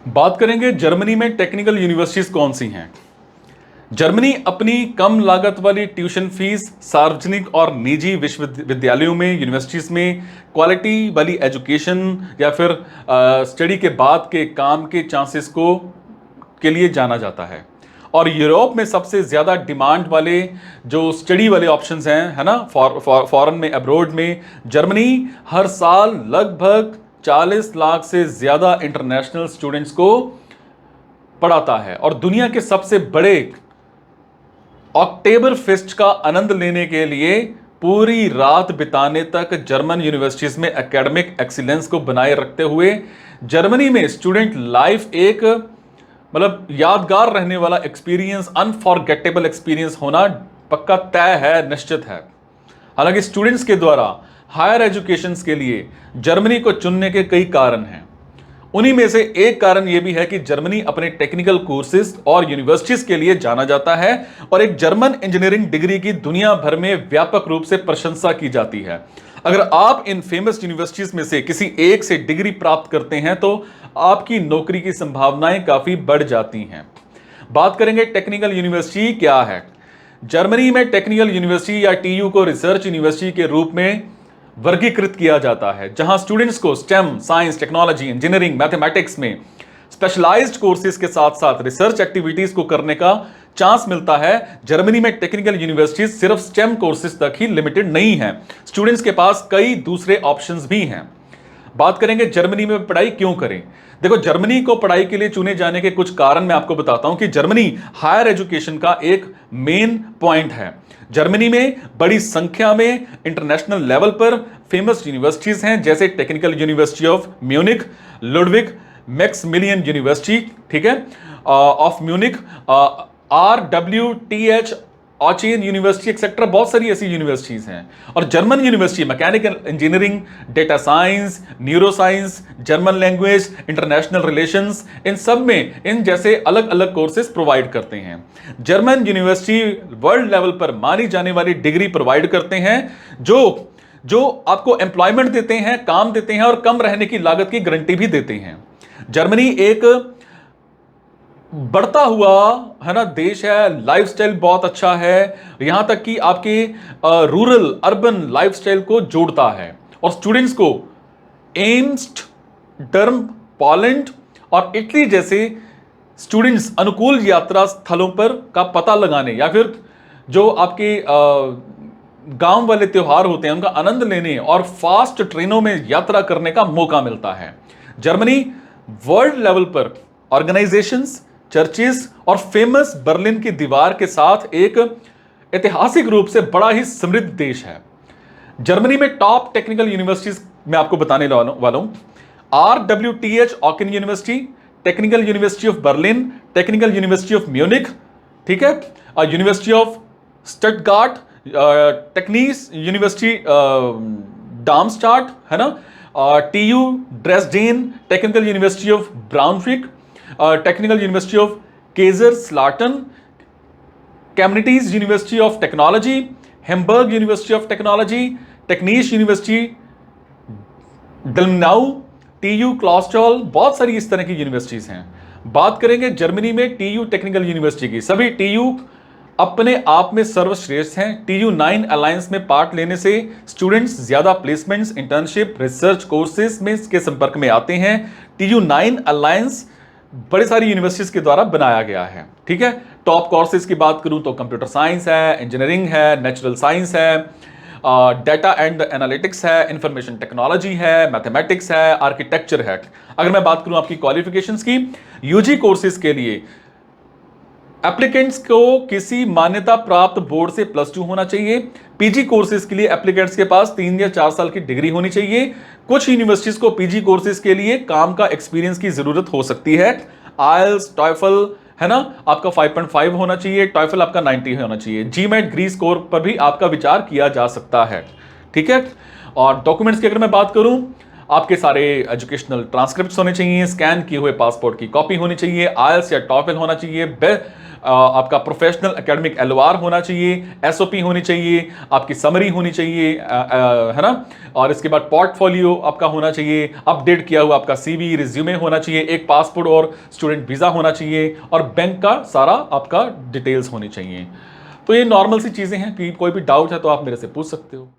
बात करेंगे जर्मनी में टेक्निकल यूनिवर्सिटीज कौन सी हैं। जर्मनी अपनी कम लागत वाली ट्यूशन फीस, सार्वजनिक और निजी विश्वविद्यालयों में, यूनिवर्सिटीज में क्वालिटी वाली एजुकेशन या फिर स्टडी के बाद के काम के चांसेस को के लिए जाना जाता है। और यूरोप में सबसे ज़्यादा डिमांड वाले जो स्टडी वाले ऑप्शंस हैं, है ना, फॉरेन में, अब्रोड में, जर्मनी हर साल लगभग 40 लाख से ज़्यादा इंटरनेशनल स्टूडेंट्स को पढ़ाता है। और दुनिया के सबसे बड़े अक्टूबर फेस्ट का आनंद लेने के लिए पूरी रात बिताने तक जर्मन यूनिवर्सिटीज में एकेडमिक एक्सीलेंस को बनाए रखते हुए जर्मनी में स्टूडेंट लाइफ एक मतलब यादगार रहने वाला एक्सपीरियंस, अनफॉरगेटेबल एक्सपीरियंस होना पक्का तय है, निश्चित है। हालांकि स्टूडेंट्स के द्वारा हायर एजुकेशन के लिए जर्मनी को चुनने के कई कारण हैं। उन्हीं में से एक कारण यह भी है कि जर्मनी अपने टेक्निकल कोर्सेज और यूनिवर्सिटीज के लिए जाना जाता है और एक जर्मन इंजीनियरिंग डिग्री की दुनिया भर में व्यापक रूप से प्रशंसा की जाती है। अगर आप इन फेमस यूनिवर्सिटीज में से किसी एक से डिग्री प्राप्त करते हैं तो आपकी नौकरी की संभावनाएं काफी बढ़ जाती हैं। बात करेंगे टेक्निकल यूनिवर्सिटी क्या है। जर्मनी में टेक्निकल यूनिवर्सिटी या टीयू को रिसर्च यूनिवर्सिटी के रूप में वर्गीकृत किया जाता है, जहां स्टूडेंट्स को stem, science, technology, engineering, mathematics में स्पेशलाइज्ड कोर्सेज के साथ साथ रिसर्च एक्टिविटीज को करने का चांस मिलता है। जर्मनी में टेक्निकल यूनिवर्सिटीज सिर्फ स्टेम कोर्सेज तक ही लिमिटेड नहीं है, स्टूडेंट्स के पास कई दूसरे ऑप्शंस भी हैं। बात करेंगे जर्मनी में पढ़ाई क्यों करें। देखो, जर्मनी को पढ़ाई के लिए चुने जाने के कुछ कारण मैं आपको बताता हूं कि जर्मनी हायर एजुकेशन का एक मेन पॉइंट है। जर्मनी में बड़ी संख्या में इंटरनेशनल लेवल पर फेमस यूनिवर्सिटीज हैं, जैसे technical university of Munich, Ludwig Maximilian university, ठीक है, of Munich, RWTH Aachen university etcetera, बहुत सारी ऐसी यूनिवर्सिटीज हैं। और German university mechanical engineering, data science, neuroscience, German language, international relations, इन सब में इन जैसे अलग अलग कोर्सेज प्रोवाइड करते हैं। जर्मन यूनिवर्सिटी वर्ल्ड लेवल पर मानी जाने वाली डिग्री प्रोवाइड करते हैं जो आपको एम्प्लॉयमेंट देते हैं, काम देते हैं और कम रहने की लागत की गारंटी भी देते हैं। जर्मनी एक बढ़ता हुआ, है ना, देश है, लाइफस्टाइल बहुत अच्छा है, यहां तक कि आपके रूरल अर्बन लाइफस्टाइल को जोड़ता है। और स्टूडेंट्स को एम्स्टर्डम, पोलैंड और इटली जैसे स्टूडेंट्स अनुकूल यात्रा स्थलों पर का पता लगाने या फिर जो आपके गांव वाले त्योहार होते हैं उनका आनंद लेने और फास्ट ट्रेनों में यात्रा करने का मौका मिलता है। जर्मनी वर्ल्ड लेवल पर ऑर्गेनाइजेशंस, चर्चेस और फेमस बर्लिन की दीवार के साथ एक ऐतिहासिक रूप से बड़ा ही समृद्ध देश है। जर्मनी में टॉप टेक्निकल यूनिवर्सिटीज मैं आपको बताने वाला हूं। RWTH Aachen university, technical university of Berlin, technical university of Munich, ठीक है, university of Stuttgart, Technische university Darmstadt, है ना, TU Dresden, technical university of Braunschweig, technical university of Kaiserslautern, Cambridge university of technology, Hamburg university of technology, Technische university Ilmenau, TU Clausthal, बहुत सारी इस तरह की universities हैं। बात करेंगे जर्मनी में TU टेक्निकल यूनिवर्सिटी की। सभी TU अपने आप में सर्वश्रेष्ठ हैं। TU 9 अलायंस में पार्ट लेने से स्टूडेंट्स ज्यादा प्लेसमेंट्स, इंटर्नशिप, रिसर्च कोर्सेज में इसके संपर्क में आते हैं। TU 9 अलायंस बड़ी सारी यूनिवर्सिटीज के द्वारा बनाया गया है, ठीक है। टॉप कोर्सेज की बात करूं तो कंप्यूटर साइंस है, इंजीनियरिंग है, नेचुरल साइंस है, डेटा एंड एनालिटिक्स है, इंफॉर्मेशन टेक्नोलॉजी है, मैथमेटिक्स है, आर्किटेक्चर है। अगर मैं बात करूं आपकी क्वालिफिकेशंस की, यूजी कोर्सेज के लिए एप्लीकेंट्स को किसी मान्यता प्राप्त बोर्ड से +2 होना चाहिए। पीजी कोर्सेज के लिए एप्लीकेंट्स के पास 3 या 4 साल की डिग्री होनी चाहिए। कुछ यूनिवर्सिटीज को पीजी कोर्सेज के लिए काम का एक्सपीरियंस की जरूरत हो सकती है। आइल्स, टॉयफल, है ना, आपका 5.5 होना चाहिए, टॉयफल आपका 90 होना चाहिए। जीमेट ग्री स्कोर पर भी आपका विचार किया जा सकता है, ठीक है। और डॉक्यूमेंट्स की अगर मैं बात करूं, आपके सारे एजुकेशनल ट्रांसक्रिप्ट्स होने चाहिए, स्कैन किए हुए पासपोर्ट की कॉपी होनी चाहिए, आईएलटीएस या टॉफल होना चाहिए, आपका प्रोफेशनल एकेडमिक एलओआर होना चाहिए, एसओपी होनी चाहिए, आपकी समरी होनी चाहिए, है ना। और इसके बाद पोर्टफोलियो आपका होना चाहिए, अपडेट किया हुआ आपका सीवी, रिज्यूमे होना चाहिए, एक पासपोर्ट और स्टूडेंट वीजा होना चाहिए, और बैंक का सारा आपका डिटेल्स होनी चाहिए। तो ये नॉर्मल सी चीजें हैं कि कोई भी डाउट है तो आप मेरे से पूछ सकते हो।